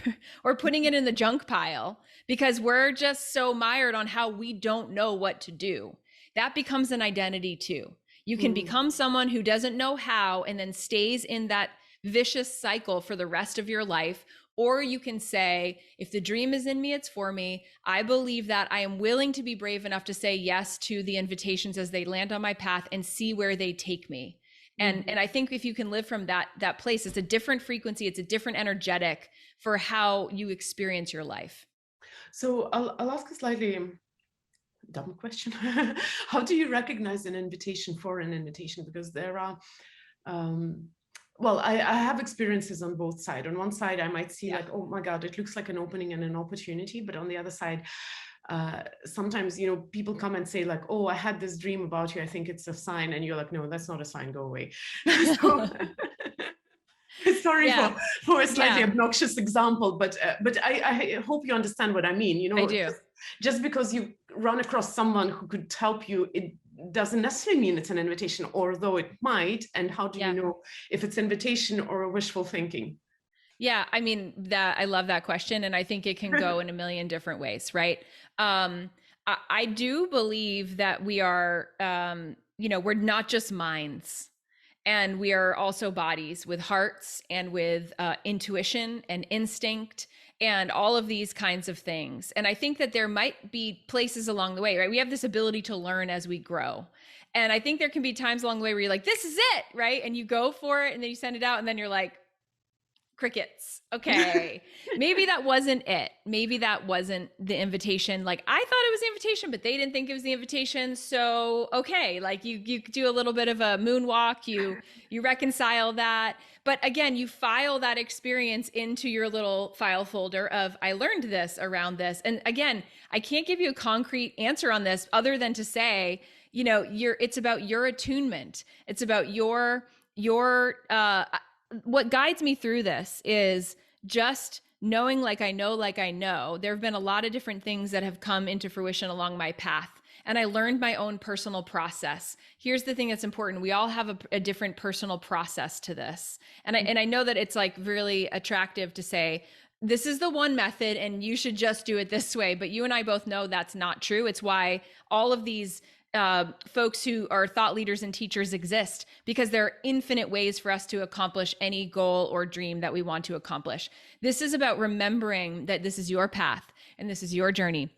Speaker 2: or putting it in the junk pile because we're just so mired on how we don't know what to do. That becomes an identity too. You can become someone who doesn't know how and then stays in that vicious cycle for the rest of your life. Or you can say, if the dream is in me, it's for me. I believe that. I am willing to be brave enough to say yes to the invitations as they land on my path and see where they take me. And I think if you can live from that place, it's a different frequency, it's a different energetic for how you experience your life.
Speaker 1: So I'll ask a slightly dumb question. How do you recognize an invitation for an invitation? Because there are, well, I have experiences on both sides. On one side, I might see like, oh my God, it looks like an opening and an opportunity. But on the other side, sometimes, you know, people come and say like, oh, I had this dream about you. I think it's a sign. And you're like, no, that's not a sign. Go away. So, sorry for a slightly obnoxious example, but I hope you understand what I mean. You know,
Speaker 2: I do.
Speaker 1: Just because you run across someone who could help you, it doesn't necessarily mean it's an invitation, although it might. And how do you know if it's invitation or a wishful thinking?
Speaker 2: Yeah, I mean, that I love that question, and I think it can go in a million different ways, right? I do believe that we are, you know, we're not just minds. And we are also bodies with hearts and with intuition and instinct and all of these kinds of things. And I think that there might be places along the way, right? We have this ability to learn as we grow. And I think there can be times along the way where you're like, this is it, right? And you go for it and then you send it out and then you're like, crickets. Okay. Maybe that wasn't it. Maybe that wasn't the invitation. Like I thought it was the invitation, but they didn't think it was the invitation. So, okay. Like you do a little bit of a moonwalk, you reconcile that. But again, you file that experience into your little file folder of, I learned this around this. And again, I can't give you a concrete answer on this other than to say, you know, it's about your attunement. It's about your what guides me through this is just knowing, like I know, there have been a lot of different things that have come into fruition along my path. And I learned my own personal process. Here's the thing that's important. We all have a different personal process to this. And I know that it's like really attractive to say, this is the one method and you should just do it this way. But you and I both know that's not true. It's why all of these folks who are thought leaders and teachers exist, because there are infinite ways for us to accomplish any goal or dream that we want to accomplish. This is about remembering that this is your path and this is your journey.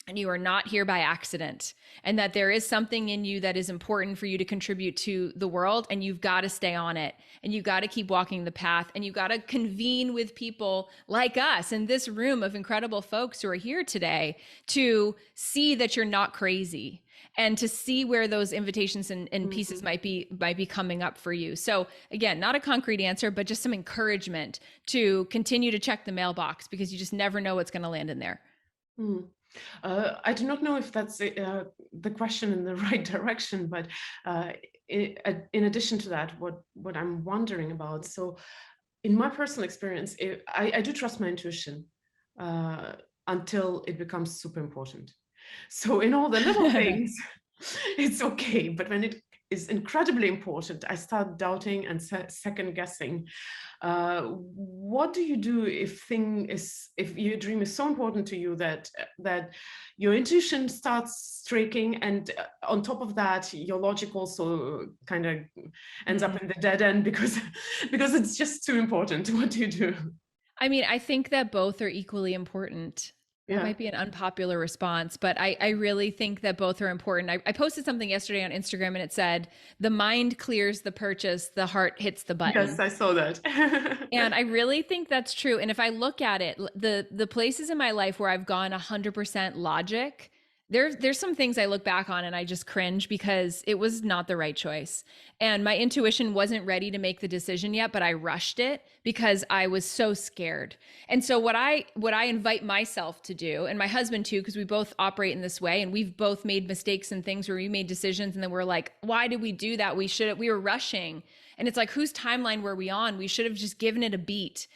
Speaker 2: And you are not here by accident, and that there is something in you that is important for you to contribute to the world. And you've got to stay on it, and you've got to keep walking the path, and you've got to convene with people like us in this room of incredible folks who are here today to see that you're not crazy and to see where those invitations and pieces might be coming up for you. So again, not a concrete answer, but just some encouragement to continue to check the mailbox, because you just never know what's going to land in there.
Speaker 1: I do not know if that's the question in the right direction, but in addition to that, what I'm wondering about, so in my personal experience, I do trust my intuition until it becomes super important. So in all the little things, it's okay. But when it is incredibly important, I start doubting and second guessing. What do you do if your dream is so important to you that your intuition starts striking, and on top of that, your logic also kind of ends up in the dead end because it's just too important? What do you do?
Speaker 2: I mean, I think that both are equally important. That might be an unpopular response, but I really think that both are important. I posted something yesterday on Instagram and it said, the mind clears the purchase, the heart hits the button.
Speaker 1: Yes, I saw that.
Speaker 2: And I really think that's true. And if I look at it, the places in my life where I've gone 100% logic, there's some things I look back on and I just cringe because it was not the right choice. And my intuition wasn't ready to make the decision yet, but I rushed it because I was so scared. And so what I invite myself to do, and my husband too, because we both operate in this way, and we've both made mistakes and things where we made decisions and then we're like, why did we do that? We were rushing. And it's like, whose timeline were we on? We should have just given it a beat.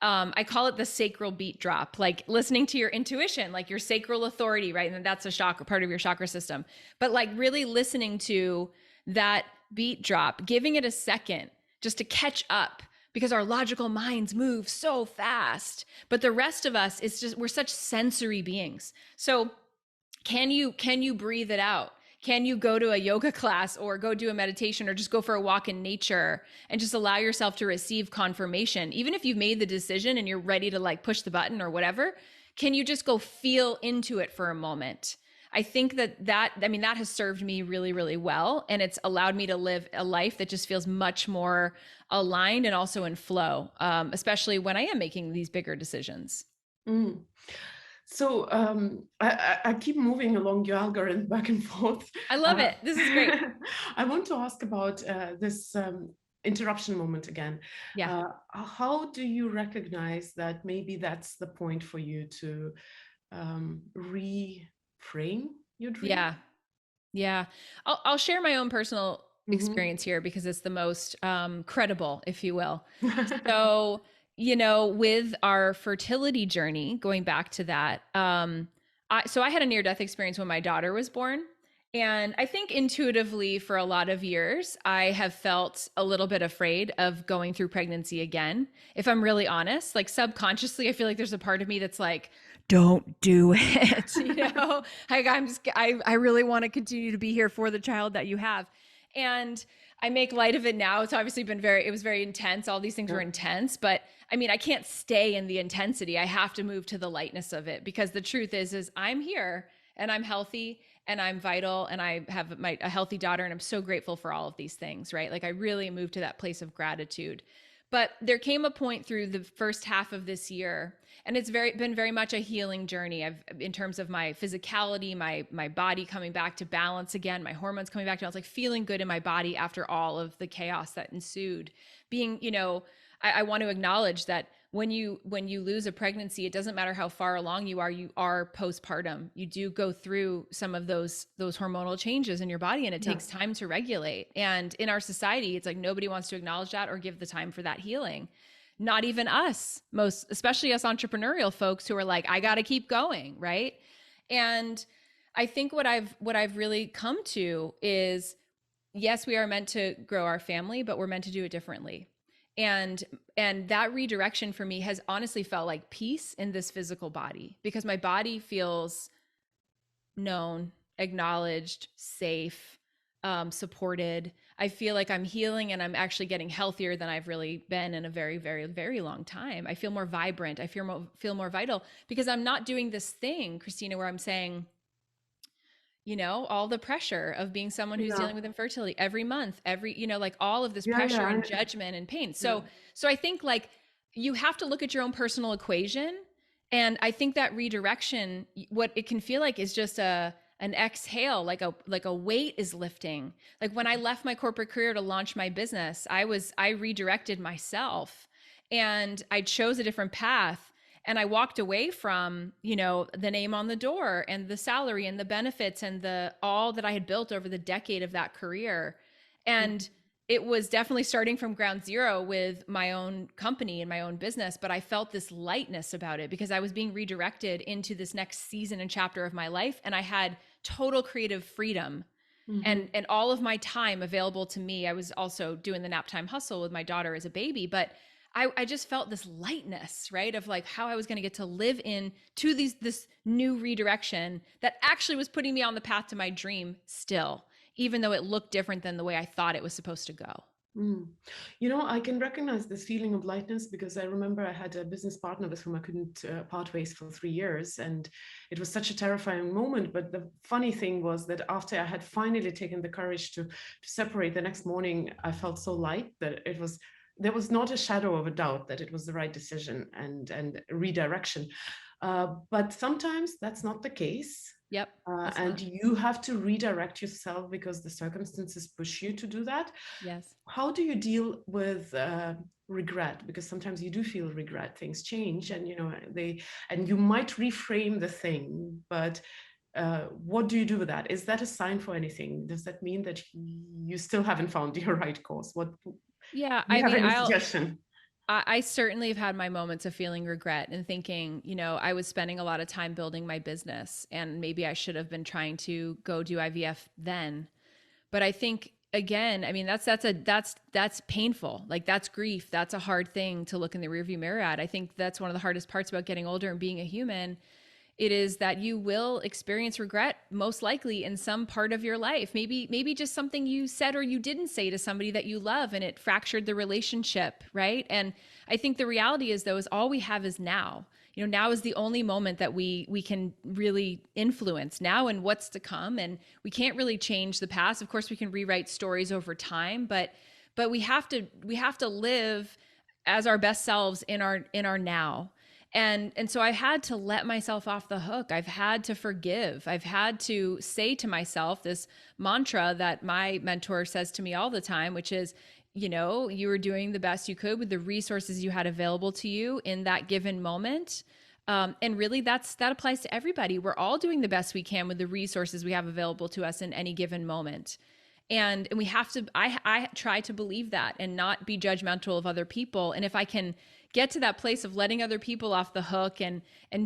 Speaker 2: I call it the sacral beat drop, like listening to your intuition, like your sacral authority, right? And that's a chakra, part of your chakra system. But like really listening to that beat drop, giving it a second just to catch up, because our logical minds move so fast. But the rest of us, it's just, we're such sensory beings. So can you breathe it out? Can you go to a yoga class or go do a meditation or just go for a walk in nature and just allow yourself to receive confirmation? Even if you've made the decision and you're ready to like push the button or whatever, can you just go feel into it for a moment? I think that has served me really, really well. And it's allowed me to live a life that just feels much more aligned and also in flow, especially when I am making these bigger decisions.
Speaker 1: Mm. So I keep moving along your algorithm back and forth.
Speaker 2: I love it. This is great.
Speaker 1: I want to ask about this interruption moment again.
Speaker 2: Yeah.
Speaker 1: How do you recognize that maybe that's the point for you to reframe your dream?
Speaker 2: Yeah. Yeah. I'll share my own personal experience here because it's the most credible, if you will. So, with our fertility journey, going back to that, I had a near-death experience when my daughter was born. And I think intuitively for a lot of years, I have felt a little bit afraid of going through pregnancy again. If I'm really honest, like subconsciously, I feel like there's a part of me that's like, don't do it. Like I really want to continue to be here for the child that you have. And I make light of it now. It's obviously it was very intense. All these things were intense, but I mean, I can't stay in the intensity. I have to move to the lightness of it, because the truth is I'm here and I'm healthy and I'm vital and I have a healthy daughter, and I'm so grateful for all of these things, right? Like I really moved to that place of gratitude. But there came a point through the first half of this year, and it's been very much a healing journey. In terms of my physicality, my body coming back to balance again, my hormones coming back to balance, like feeling good in my body after all of the chaos that ensued. Being, I want to acknowledge that when you lose a pregnancy, it doesn't matter how far along you are postpartum. You do go through some of those hormonal changes in your body, and it takes time to regulate. And in our society, it's like nobody wants to acknowledge that or give the time for that healing. Not even us, especially us entrepreneurial folks who are like, I got to keep going, right? And I think what I've really come to is, yes, we are meant to grow our family, but we're meant to do it differently. And that redirection for me has honestly felt like peace in this physical body, because my body feels known, acknowledged, safe, supported. I feel like I'm healing and I'm actually getting healthier than I've really been in a very, very, very long time. I feel more vibrant. I feel more vital, because I'm not doing this thing, Kristina, where I'm saying, all the pressure of being someone who's dealing with infertility every month, like all of this pressure and judgment and pain. So I think like you have to look at your own personal equation. And I think that redirection, what it can feel like is just an exhale, like a weight is lifting. Like when I left my corporate career to launch my business, I redirected myself and I chose a different path. And I walked away from, the name on the door and the salary and the benefits and all that I had built over the decade of that career. And it was definitely starting from ground zero with my own company and my own business. But I felt this lightness about it because I was being redirected into this next season and chapter of my life. And I had total creative freedom and all of my time available to me. I was also doing the nap time hustle with my daughter as a baby, but I just felt this lightness, right? Of like how I was going to get to live into this new redirection that actually was putting me on the path to my dream still, even though it looked different than the way I thought it was supposed to go.
Speaker 1: I can recognize this feeling of lightness because I remember I had a business partner with whom I couldn't part ways for 3 years. And it was such a terrifying moment. But the funny thing was that after I had finally taken the courage to separate, the next morning, I felt so light that there was not a shadow of a doubt that it was the right decision and redirection. But sometimes that's not the case.
Speaker 2: Yep.
Speaker 1: And you have to redirect yourself because the circumstances push you to do that.
Speaker 2: Yes.
Speaker 1: How do you deal with regret? Because sometimes you do feel regret. Things change, and you might reframe the thing, but what do you do with that? Is that a sign for anything? Does that mean that you still haven't found your right course? Suggestion?
Speaker 2: I certainly have had my moments of feeling regret and thinking, I was spending a lot of time building my business and maybe I should have been trying to go do IVF then. But I think again, I mean, that's painful. Like that's grief. That's a hard thing to look in the rearview mirror at. I think that's one of the hardest parts about getting older and being a human. It is that you will experience regret most likely in some part of your life. Maybe just something you said or you didn't say to somebody that you love and it fractured the relationship, right? And I think the reality is though is all we have is now. You know, now is the only moment that we can really influence now and what's to come, and we can't really change the past. Of course we can rewrite stories over time, but we have to live as our best selves in our now. And so I had to let myself off the hook. I've had to forgive. I've had to say to myself this mantra that my mentor says to me all the time, which is, you know, you were doing the best you could with the resources you had available to you in that given moment. And really that applies to everybody. We're all doing the best we can with the resources we have available to us in any given moment. And we have to, I try to believe that and not be judgmental of other people. And if I can get to that place of letting other people off the hook and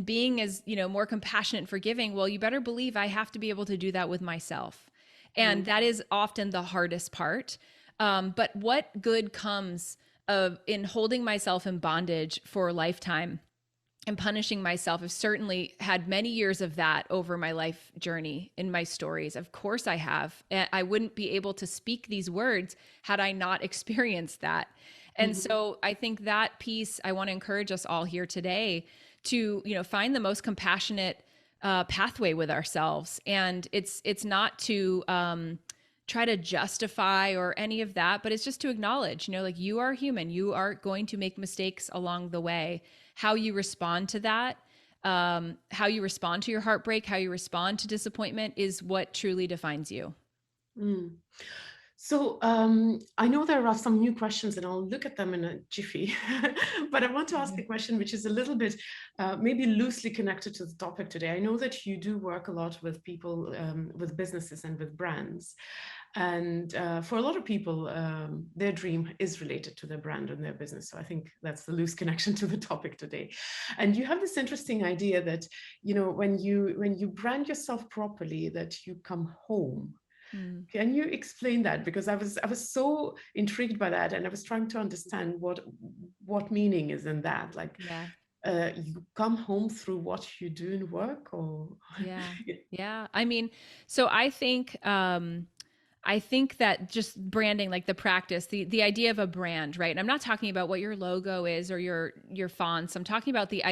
Speaker 2: being as, you know, more compassionate and forgiving, well, you better believe I have to be able to do that with myself. And that is often the hardest part. But what good comes in holding myself in bondage for a lifetime and punishing myself? I've certainly had many years of that over my life journey in my stories. Of course I have. I wouldn't be able to speak these words had I not experienced that. And so I think that piece, I want to encourage us all here today to, you know, find the most compassionate pathway with ourselves. And it's not to try to justify or any of that, but it's just to acknowledge, you know, like you are human, you are going to make mistakes along the way. How you respond to that, how you respond to your heartbreak, how you respond to disappointment is what truly defines you.
Speaker 1: So I know there are some new questions and I'll look at them in a jiffy, but I want to ask a question which is a little bit maybe loosely connected to the topic today. I know that you do work a lot with people, with businesses and with brands. And for a lot of people, their dream is related to their brand and their business. So I think that's the loose connection to the topic today. And you have this interesting idea that, you know, when you brand yourself properly, that you come home. Can you explain that? Because I was so intrigued by that, and I was trying to understand what meaning is in that. Like, you come home through what you do in work, or
Speaker 2: yeah. I mean, so I think that just branding, like the practice, the idea of a brand, right? And I'm not talking about what your logo is or your fonts. I'm talking about the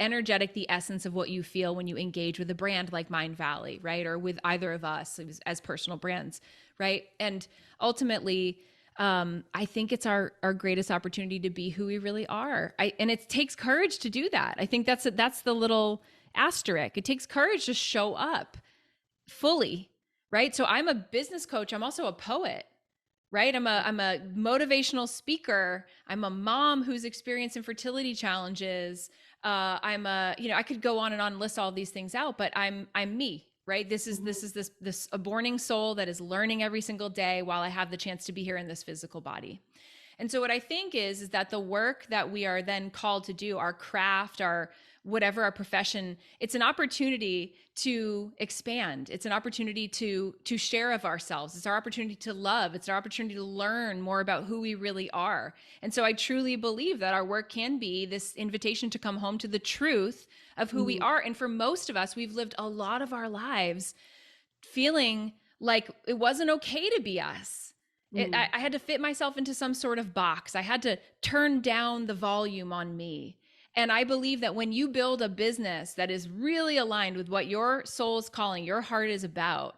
Speaker 2: energetic, the essence of what you feel when you engage with a brand like Mindvalley, right? Or with either of us as personal brands, right? And ultimately, I think it's our greatest opportunity to be who we really are. And it takes courage to do that. I think that's the little asterisk. It takes courage to show up fully. Right. So I'm a business coach. I'm also a poet, right? I'm a motivational speaker. I'm a mom who's experiencing fertility challenges. I could go on and list all these things out, but I'm me, right? This is this aborning soul that is learning every single day while I have the chance to be here in this physical body. And so what I think is that the work that we are then called to do, our craft, our whatever our profession, it's an opportunity to expand. It's an opportunity to share of ourselves. It's our opportunity to love. It's our opportunity to learn more about who we really are. And so I truly believe that our work can be this invitation to come home to the truth of who we are. And for most of us, we've lived a lot of our lives feeling like it wasn't okay to be us. I had to fit myself into some sort of box. I had to turn down the volume on me. And I believe that when you build a business that is really aligned with what your soul's calling, your heart is about,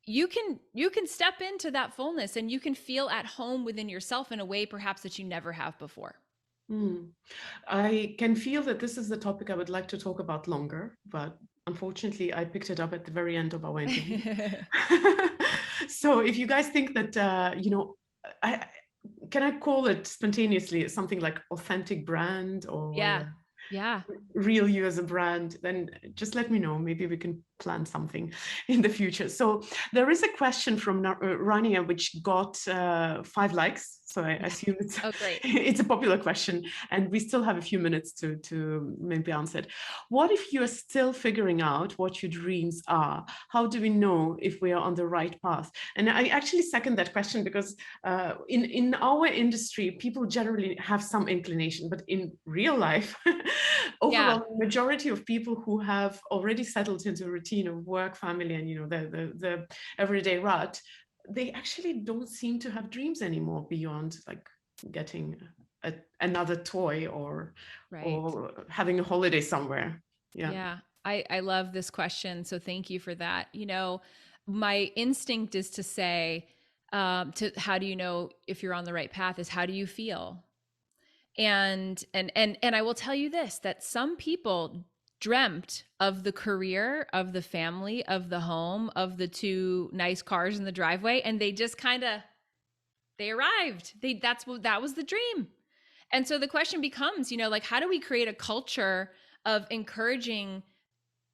Speaker 2: you can step into that fullness and you can feel at home within yourself in a way perhaps that you never have before.
Speaker 1: I can feel that this is the topic I would like to talk about longer, but unfortunately I picked it up at the very end of our interview. So if you guys think that, can I call it spontaneously something like authentic brand or real you as a brand, then just let me know. Maybe we can plan something in the future. So there is a question from Rania which got 5 likes. So I assume it's
Speaker 2: Oh, great.
Speaker 1: it's a popular question, and we still have a few minutes to maybe answer it. What if you're still figuring out what your dreams are? How do we know if we are on the right path? And I actually second that question, because in our industry, people generally have some inclination, but in real life, overall, majority of people who have already settled into a routine of work, family, and the everyday rut, they actually don't seem to have dreams anymore beyond like getting another toy or having a holiday somewhere.
Speaker 2: Yeah. I love this question. So thank you for that. My instinct is to say, to how do you know if you're on the right path, is how do you feel? And I will tell you this, that some people dreamt of the career, of the family, of the home, of the 2 nice cars in the driveway, and they just they arrived. That was the dream. And so the question becomes, like, how do we create a culture of encouraging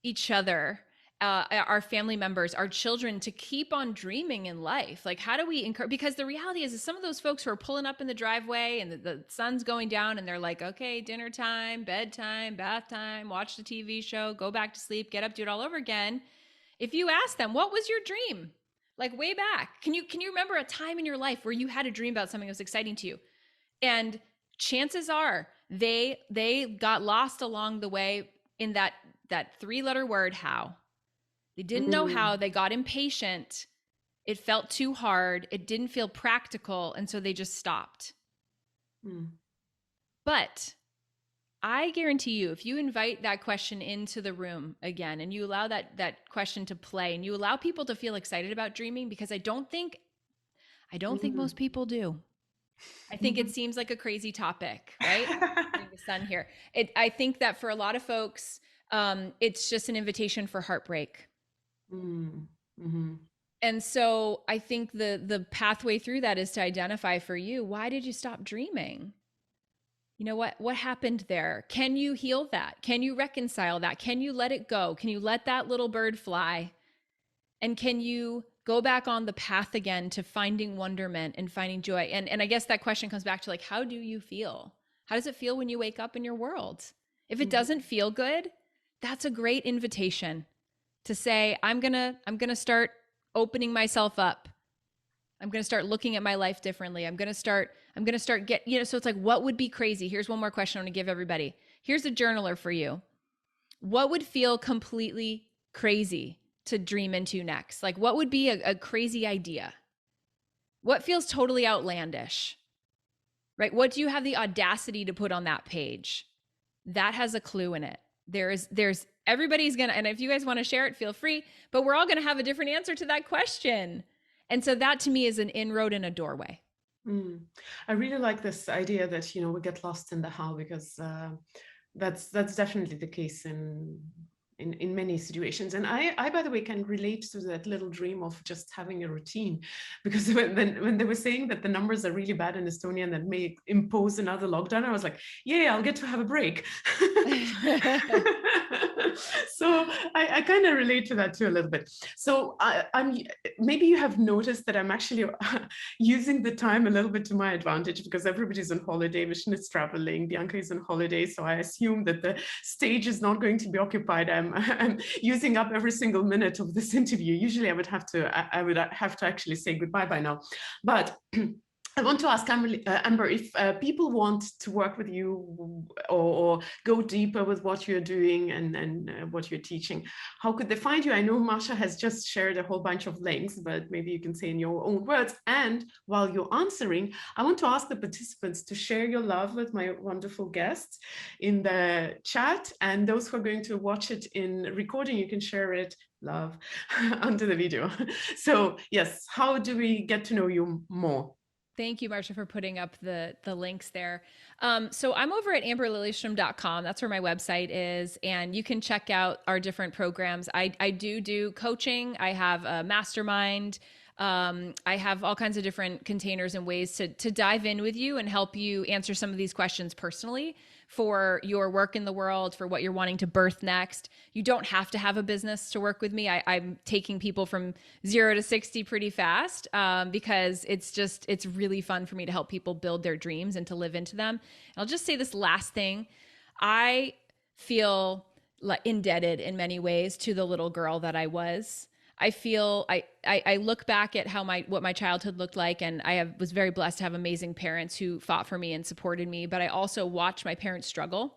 Speaker 2: each other, our family members, our children, to keep on dreaming in life? Like, how do we encourage? Because the reality is some of those folks who are pulling up in the driveway and the sun's going down and they're like, okay, dinner time, bedtime, bath time, watch the TV show, go back to sleep, get up, do it all over again. If you ask them, what was your dream? Like way back, can you remember a time in your life where you had a dream about something that was exciting to you? And chances are they got lost along the way in that 3-letter word, how. They didn't know how. They got impatient. It felt too hard. It didn't feel practical. And so they just stopped. But I guarantee you, if you invite that question into the room again, and you allow that question to play, and you allow people to feel excited about dreaming, because I don't think most people do. I think it seems like a crazy topic, right? The sun here. I think that for a lot of folks, it's just an invitation for heartbreak. And so I think the pathway through that is to identify for you, why did you stop dreaming? What happened there? Can you heal that? Can you reconcile that? Can you let it go? Can you let that little bird fly? And can you go back on the path again to finding wonderment and finding joy? And I guess that question comes back to, like, how do you feel? How does it feel when you wake up in your world? If it doesn't feel good, that's a great invitation to say, I'm gonna start opening myself up. I'm gonna start looking at my life differently. I'm gonna start so it's like, what would be crazy? Here's one more question I'm gonna give everybody. Here's a journaler for you. What would feel completely crazy to dream into next? Like, what would be a crazy idea? What feels totally outlandish, right? What do you have the audacity to put on that page? That has a clue in it. There's everybody's gonna, and if you guys want to share it, feel free, but we're all gonna have a different answer to that question. And so that to me is an inroad in a doorway.
Speaker 1: I really like this idea that, we get lost in the how, because that's definitely the case in many situations. And I, by the way, can relate to that little dream of just having a routine, because when they were saying that the numbers are really bad in Estonia and that may impose another lockdown, I was like, yeah, I'll get to have a break. So I kind of relate to that too a little bit. So I'm maybe you have noticed that I'm actually using the time a little bit to my advantage, because everybody's on holiday. Mission is traveling. Bianca is on holiday, so I assume that the stage is not going to be occupied. I'm using up every single minute of this interview. Usually, I would have to actually say goodbye by now, but. I want to ask Amber, if people want to work with you or go deeper with what you're doing and what you're teaching, how could they find you? I know Masha has just shared a whole bunch of links, but maybe you can say in your own words. And while you're answering, I want to ask the participants to share your love with my wonderful guests in the chat. And those who are going to watch it in recording, you can share it, love, under the video. So yes, how do we get to know you more?
Speaker 2: Thank you, Marcia, for putting up the links there. So I'm over at amberlilyestrom.com. That's where my website is. And you can check out our different programs. I do coaching. I have a mastermind. I have all kinds of different containers and ways to dive in with you and help you answer some of these questions personally for your work in the world, for what you're wanting to birth next. You don't have to have a business to work with me. I'm taking people from 0 to 60 pretty fast, because it's really fun for me to help people build their dreams and to live into them. And I'll just say this last thing. I feel indebted in many ways to the little girl that I was. I feel I look back at what my childhood looked like, and was very blessed to have amazing parents who fought for me and supported me. But I also watched my parents struggle.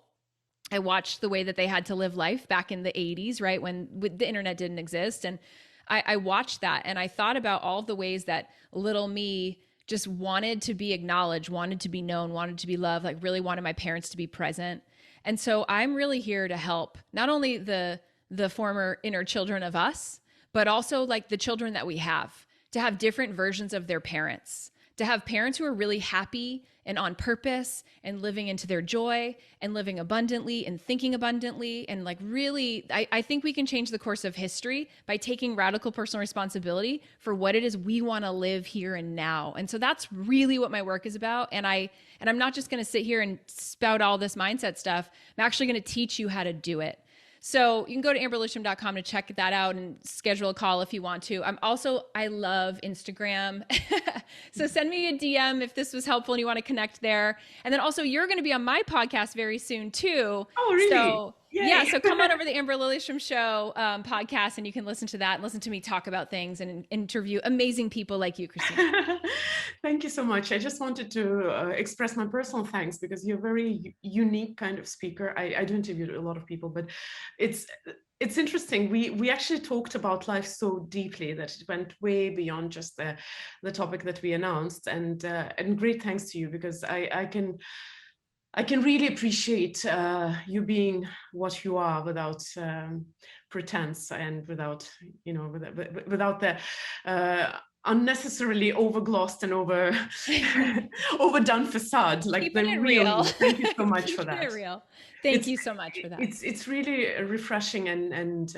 Speaker 2: I watched the way that they had to live life back in the 80s, right, when the internet didn't exist. And I watched that, and I thought about all the ways that little me just wanted to be acknowledged, wanted to be known, wanted to be loved, like really wanted my parents to be present. And so I'm really here to help not only the former inner children of us, but also like the children that we have, to have different versions of their parents, to have parents who are really happy and on purpose and living into their joy and living abundantly and thinking abundantly. And like really, I think we can change the course of history by taking radical personal responsibility for what it is we want to live here and now. And so that's really what my work is about. And I'm not just going to sit here and spout all this mindset stuff. I'm actually going to teach you how to do it. So you can go to amberlilyestrom.com to check that out and schedule a call if you want to. I love Instagram. So send me a DM if this was helpful and you want to connect there. And then also you're going to be on my podcast very soon too.
Speaker 1: Oh, really?
Speaker 2: So yeah, so come on over to the Amber Lilyestrom Show podcast, and you can listen to that and listen to me talk about things and interview amazing people like you, Kristina.
Speaker 1: Thank you so much. I just wanted to express my personal thanks, because you're a very unique kind of speaker. I do interview a lot of people, but it's interesting. We actually talked about life so deeply that it went way beyond just the topic that we announced. And great thanks to you, because I can really appreciate you being what you are without pretense, and without without the unnecessarily overglossed and overdone facade, like
Speaker 2: Keeping
Speaker 1: the
Speaker 2: it real.
Speaker 1: Thank you so much for that.
Speaker 2: Keeping it real. Thank you so much for that.
Speaker 1: It's really refreshing, and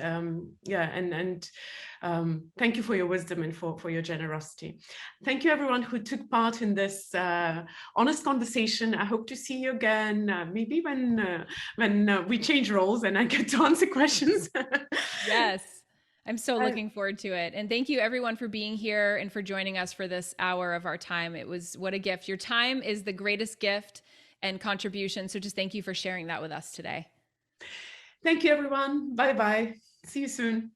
Speaker 1: thank you for your wisdom and for your generosity. Thank you everyone who took part in this honest conversation. I hope to see you again, maybe when we change roles and I get to answer questions.
Speaker 2: Yes. I'm so looking forward to it. And thank you everyone for being here and for joining us for this hour of our time. What a gift. Your time is the greatest gift and contribution. So just thank you for sharing that with us today.
Speaker 1: Thank you, everyone. Bye-bye. See you soon.